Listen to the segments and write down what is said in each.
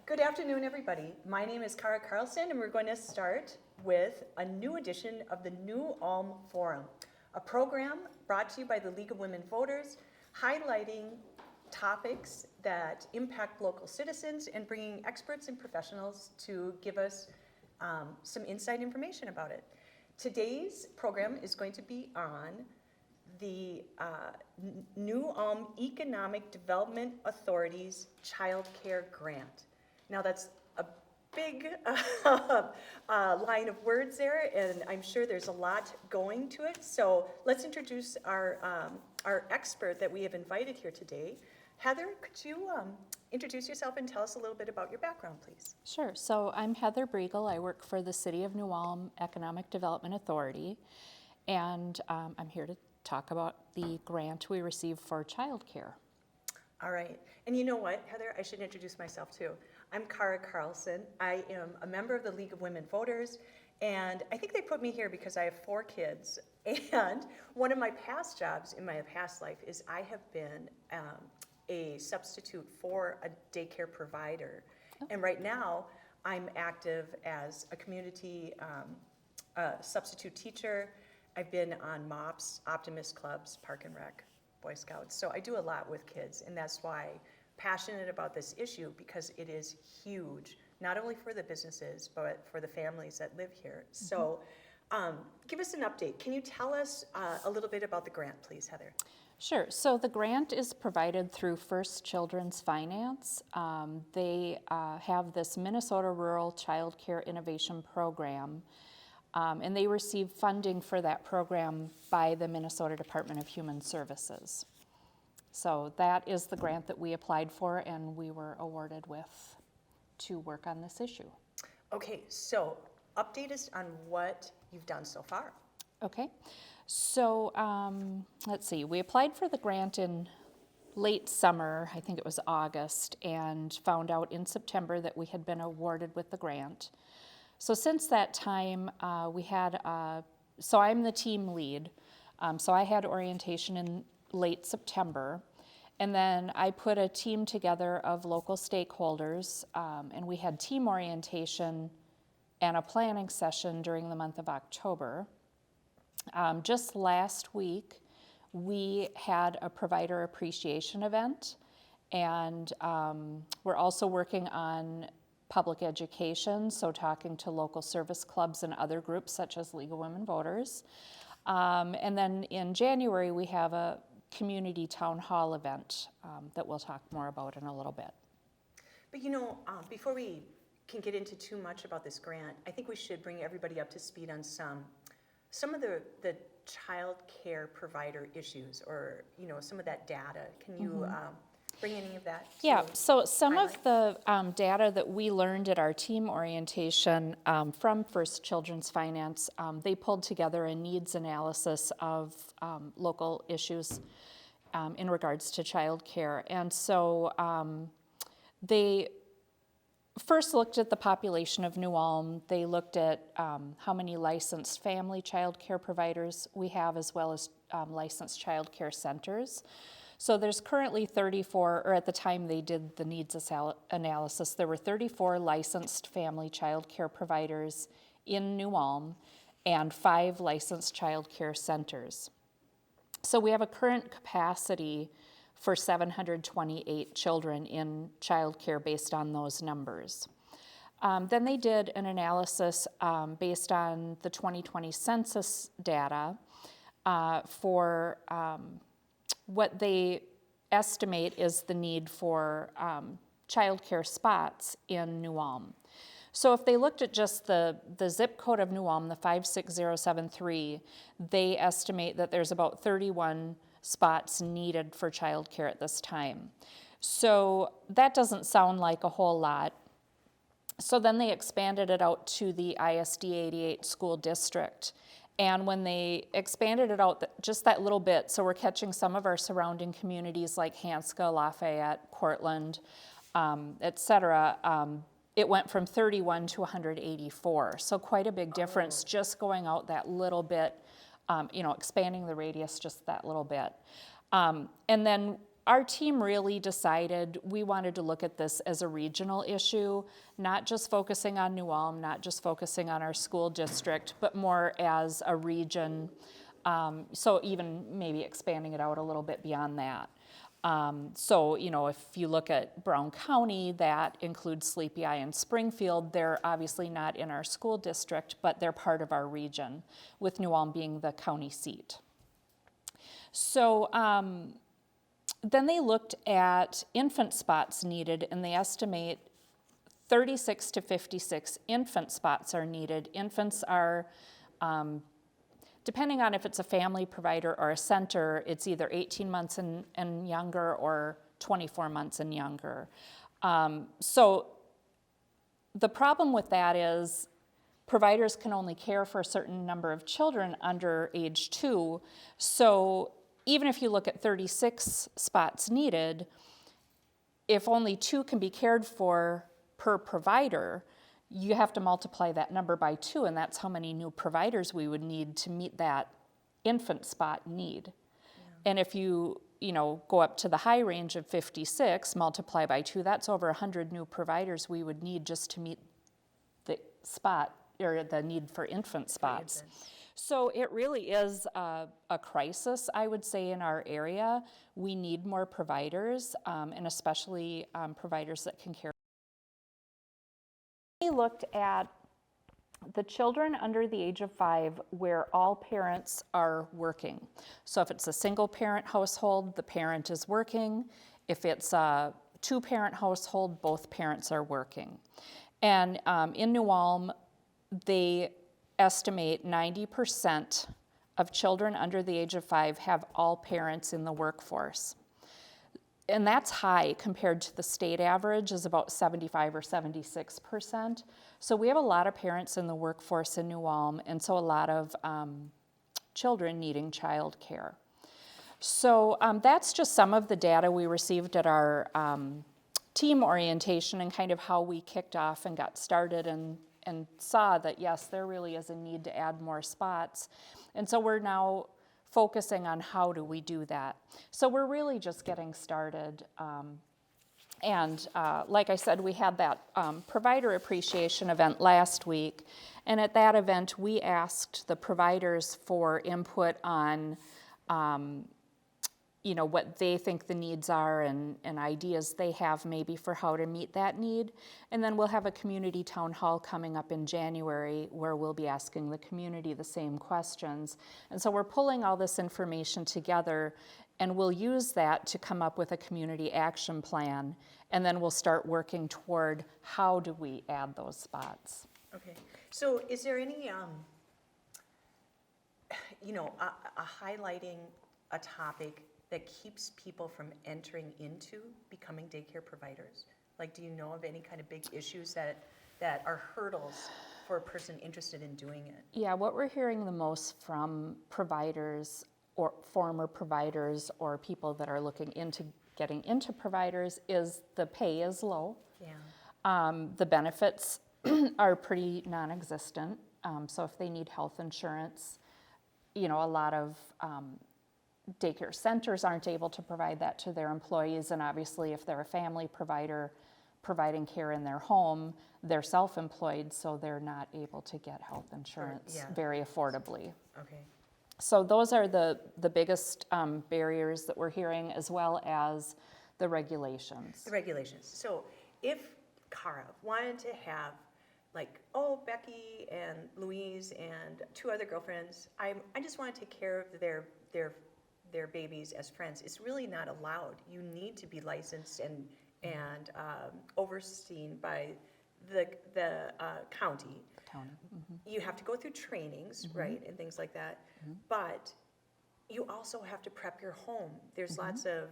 Good afternoon, everybody. My name is Kara Carlson, and we're going to start with a new edition of the new Ulm Forum, a program brought to you by the League of Women Voters, highlighting topics that impact local citizens and bringing experts and professionals to give us some inside information about it. Today's program is going to be on the New Ulm Economic Development Authority's Child Care Grant. Now that's a big line of words there, and I'm sure there's a lot going to it. So let's introduce our expert that we have invited here today. Heather, could you introduce yourself and tell us a little bit about your background, please? Sure. So I'm Heather Briegel. I work for the City of New Ulm Economic Development Authority, and I'm here to talk about the grant we received for childcare. All right. And you know what, Heather? I should introduce myself too. I'm Kara Carlson. I am a member of the League of Women Voters, and I think they put me here because I have 4 kids. And one of my past jobs in my past life is I have been a substitute for a daycare provider. Oh. And right now, I'm active as a community substitute teacher. I've been on MOPS, Optimist Clubs, Park and Rec, Boy Scouts. So I do a lot with kids, and that's why I'm passionate about this issue, because it is huge, not only for the businesses, but for the families that live here. Mm-hmm. So give us an update. Can you tell us a little bit about the grant, please, Heather? Sure. So the grant is provided through First Children's Finance. They have this Minnesota Rural Child Care Innovation Program, and they receive funding for that program by the Minnesota Department of Human Services. So that is the grant that we applied for and we were awarded with to work on this issue. Okay, so update us on what you've done so far. Okay, so let's see, we applied for the grant in late summer, I think it was August, and found out in September that we had been awarded with the grant. So since that time, we had, so I'm the team lead, so I had orientation in late September, and then I put a team together of local stakeholders, and we had team orientation and a planning session during the month of October. Just last week, we had a provider appreciation event, and we're also working on public education, so talking to local service clubs and other groups such as League of Women Voters. And then in January, we have a community town hall event that we'll talk more about in a little bit. But you know, before we can get into too much about this grant, I think we should bring everybody up to speed on some of the child care provider issues, or you know, some of that data. Can you bring any of that to Yeah, so some highlight? of the data that we learned at our team orientation from First Children's Finance, they pulled together a needs analysis of local issues in regards to child care. And so they first looked at the population of New Ulm. They looked at how many licensed family child care providers we have, as well as licensed child care centers. So there's currently 34, or at the time they did the needs analysis, there were 34 licensed family child care providers in New Ulm and 5 licensed child care centers. So we have a current capacity for 728 children in child care based on those numbers. Then they did an analysis based on the 2020 census data for what they estimate is the need for childcare spots in New Ulm. So if they looked at just the zip code of New Ulm, the 56073, they estimate that there's about 31 spots needed for childcare at this time. So that doesn't sound like a whole lot. So then they expanded it out to the ISD 88 school district. And when they expanded it out just that little bit, so we're catching some of our surrounding communities like Hanska, Lafayette, Cortland, et cetera, it went from 31 to 184. So quite a big difference just going out that little bit, expanding the radius just that little bit. And then our team really decided we wanted to look at this as a regional issue, not just focusing on New Ulm, not just focusing on our school district, but more as a region. So even maybe expanding it out a little bit beyond that. So, if you look at Brown County, that includes Sleepy Eye and Springfield. They're obviously not in our school district, but they're part of our region, with New Ulm being the county seat. So then they looked at infant spots needed, and they estimate 36 to 56 infant spots are needed. Infants are, depending on if it's a family provider or a center, it's either 18 months and younger or 24 months and younger. So the problem with that is providers can only care for a certain number of children under age 2. So even if you look at 36 spots needed, if only 2 can be cared for per provider, you have to multiply that number by 2, and that's how many new providers we would need to meet that infant spot need. Yeah. And if you go up to the high range of 56, multiply by 2, that's over 100 new providers we would need just to meet the spot, or the need for infant spots. So it really is a crisis, I would say, in our area. We need more providers, and especially providers that can care. We looked at the children under the age of 5 where all parents are working. So if it's a single parent household, the parent is working. If it's a 2-parent household, both parents are working. And in New Ulm, they estimate 90% of children under the age of 5 have all parents in the workforce. And that's high compared to the state average is about 75 or 76%. So we have a lot of parents in the workforce in New Ulm, and so a lot of children needing childcare. So that's just some of the data we received at our team orientation, and kind of how we kicked off and got started and saw that, yes, there really is a need to add more spots. And so we're now focusing on how do we do that. So we're really just getting started. Like I said, we had that provider appreciation event last week. And at that event, we asked the providers for input on what they think the needs are and ideas they have maybe for how to meet that need. And then we'll have a community town hall coming up in January where we'll be asking the community the same questions. And so we're pulling all this information together, and we'll use that to come up with a community action plan. And then we'll start working toward how do we add those spots. Okay, so is there any, highlighting a topic that keeps people from entering into becoming daycare providers? Like, do you know of any kind of big issues that are hurdles for a person interested in doing it? Yeah, what we're hearing the most from providers or former providers or people that are looking into getting into providers is the pay is low. Yeah. The benefits are pretty non-existent. So if they need health insurance, a lot of daycare centers aren't able to provide that to their employees, and obviously if they're a family provider providing care in their home, they're self-employed, so they're not able to get health insurance very affordably. Okay. So those are the biggest barriers that we're hearing, as well as the regulations. The regulations. So if Cara wanted to have Becky and Louise and 2 other girlfriends, I just want to take care of their babies as friends, it's really not allowed. You need to be licensed and overseen by the county. Mm-hmm. You have to go through trainings, mm-hmm. right, and things like that. Mm-hmm. But you also have to prep your home. There's mm-hmm. lots of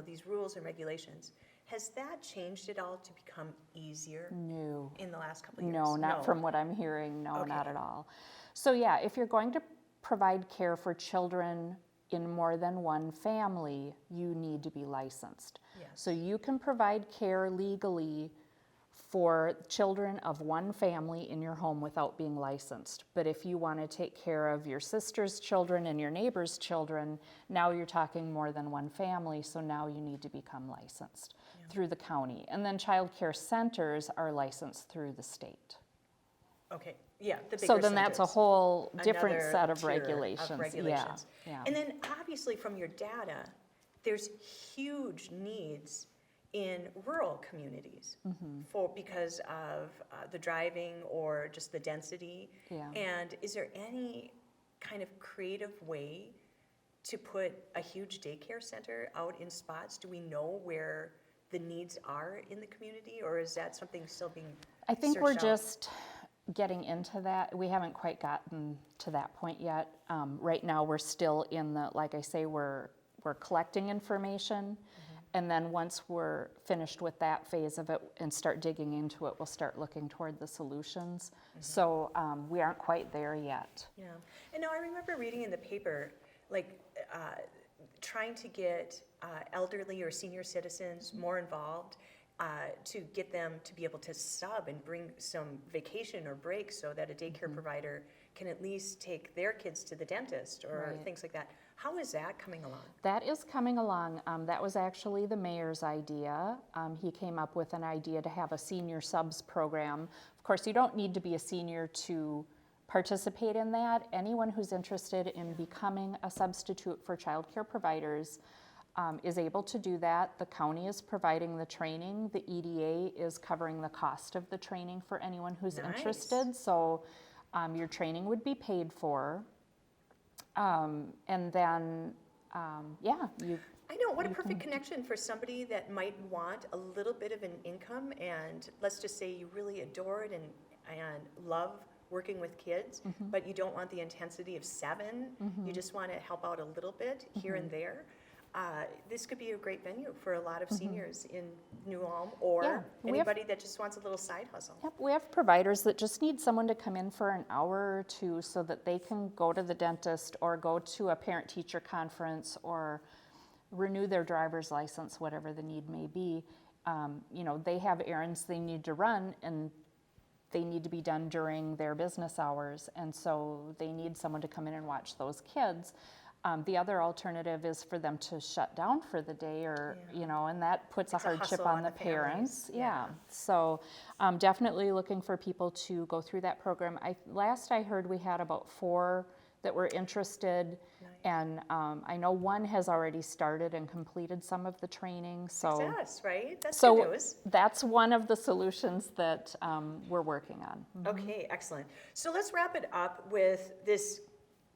these rules and regulations. Has that changed at all to become easier? No. In the last couple of years? No, not from what I'm hearing. No, okay. Not at all. So yeah, if you're going to provide care for children in more than one family, you need to be licensed. Yes. So you can provide care legally for children of one family in your home without being licensed. But if you want to take care of your sister's children and your neighbor's children, now you're talking more than one family, so now you need to become licensed through the county. And then child care centers are licensed through the state. Okay, yeah, the bigger So then that's a centers. whole different Another set of tier regulations. Yeah. And then obviously from your data, there's huge needs in rural communities because of the driving or just the density. Yeah. And is there any kind of creative way to put a huge daycare center out in spots? Do we know where the needs are in the community, or is that something still being I think searched we're out? just getting into that. We haven't quite gotten to that point yet. Right now, we're still in the, like I say, we're collecting information, and then once we're finished with that phase of it and start digging into it, we'll start looking toward the solutions. So we aren't quite there yet. Yeah, and now I remember reading in the paper, like, trying to get elderly or senior citizens more involved, to get them to be able to sub and bring some vacation or break so that a daycare provider can at least take their kids to the dentist or Right. things like that. How is that coming along? That is coming along. That was actually the mayor's idea. He came up with an idea to have a senior subs program. Of course, you don't need to be a senior to participate in that. Anyone who's interested in becoming a substitute for child care providers is able to do that. The county is providing the training. The EDA is covering the cost of the training for anyone who's Nice. interested. So your training would be paid for. And then, you I know, what a perfect connection for somebody that might want a little bit of an income, and let's just say you really adore it and love working with kids, but you don't want the intensity of 7. You just want to help out a little bit here and there. This could be a great venue for a lot of seniors in New Ulm, or Yeah, we have- anybody that just wants a little side hustle. Yep, we have providers that just need someone to come in for an hour or two so that they can go to the dentist or go to a parent-teacher conference or renew their driver's license, whatever the need may be. They have errands they need to run, and they need to be done during their business hours, and so they need someone to come in and watch those kids. The other alternative is for them to shut down for the day, or and that puts It's a a hardship hustle on on the the families. parents. Yeah. So definitely looking for people to go through that program. Last I heard, we had about 4 that were interested, and I know one has already started and completed some of the training. So Success, right? That's so good news. that's one of the solutions that we're working on. Okay, excellent. So let's wrap it up with this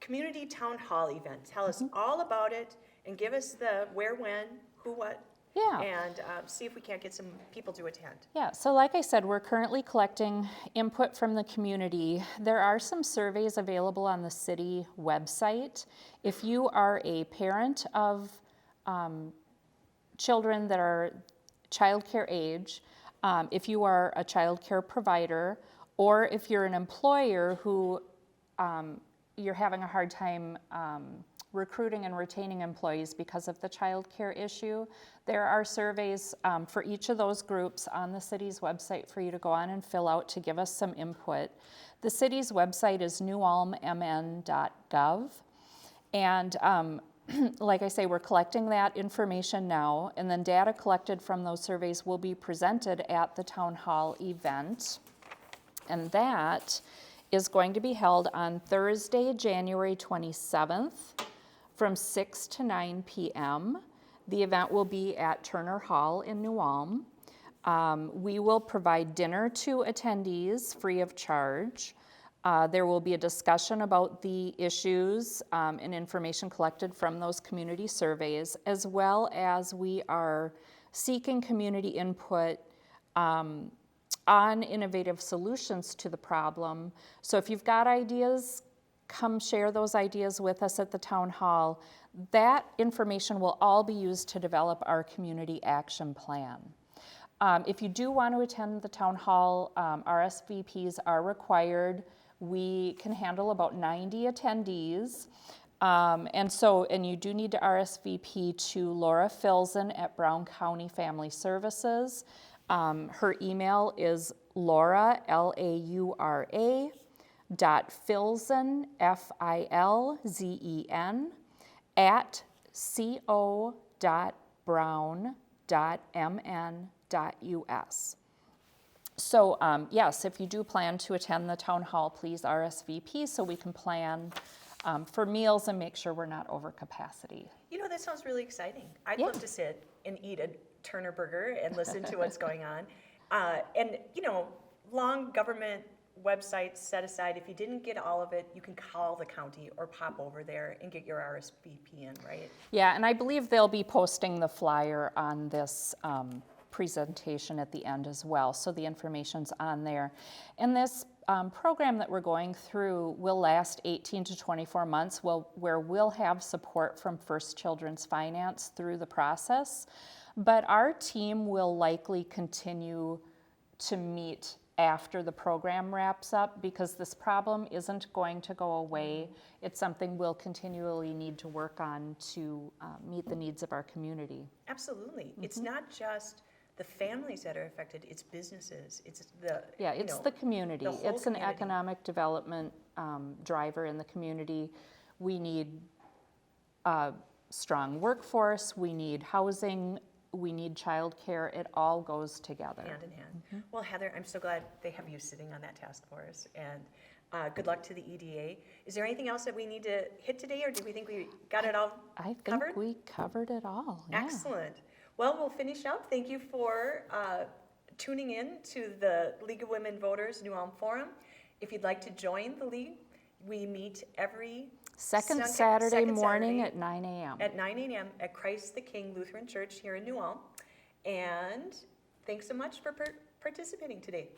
community town hall event. Tell us all about it and give us the where, when, who, what, Yeah. and see if we can't get some people to attend. Yeah, so like I said, we're currently collecting input from the community. There are some surveys available on the city website. If you are a parent of children that are childcare age, if you are a childcare provider, or if you're an employer who you're having a hard time recruiting and retaining employees because of the child care issue, there are surveys for each of those groups on the city's website for you to go on and fill out to give us some input. The city's website is newulmmn.gov, and like I say, we're collecting that information now, and then data collected from those surveys will be presented at the town hall event, and that is going to be held on Thursday, January 27th from 6 to 9 p.m. The event will be at Turner Hall in New Ulm. We will provide dinner to attendees free of charge. There will be a discussion about the issues and information collected from those community surveys, as well as we are seeking community input on innovative solutions to the problem. So if you've got ideas, come share those ideas with us at the town hall. That information will all be used to develop our community action plan. If you do want to attend the town hall, RSVPs are required. We can handle about 90 attendees. And you do need to RSVP to Laura Filzen at Brown County Family Services. Her email is Laura, Laura, .filzen, Filzen, at co.brown.mn.us. So yes, if you do plan to attend the town hall, please RSVP so we can plan for meals and make sure we're not over capacity. You know, that sounds really exciting. I'd Yeah. love to sit and eat a Turner burger and listen to what's going on. And, you know, long government websites set aside, if you didn't get all of it, you can call the county or pop over there and get your RSVP in, right? Yeah, and I believe they'll be posting the flyer on this presentation at the end as well, so the information's on there. And this program that we're going through will last 18 to 24 months, where we'll have support from First Children's Finance through the process, but our team will likely continue to meet after the program wraps up, because this problem isn't going to go away. It's something we'll continually need to work on to meet the needs of our community. Absolutely. It's not just the families that are affected, it's businesses, it's the, Yeah, you it's know, the community. the whole It's an community. economic development driver in the community. We need a strong workforce, we need housing, we need childcare. It all goes together. Hand in hand. Well, Heather, I'm so glad they have you sitting on that task force, and good luck to the EDA. Is there anything else that we need to hit today, or do we think we got it all I think covered? we covered it all. Yeah. Excellent. Well, we'll finish up. Thank you for tuning in to the League of Women Voters New Ulm Forum. If you'd like to join the League, we meet every Second Sunday- Saturday second morning Saturday at 9 a.m. at 9 a.m. at Christ the King Lutheran Church here in New Ulm. And thanks so much for participating today.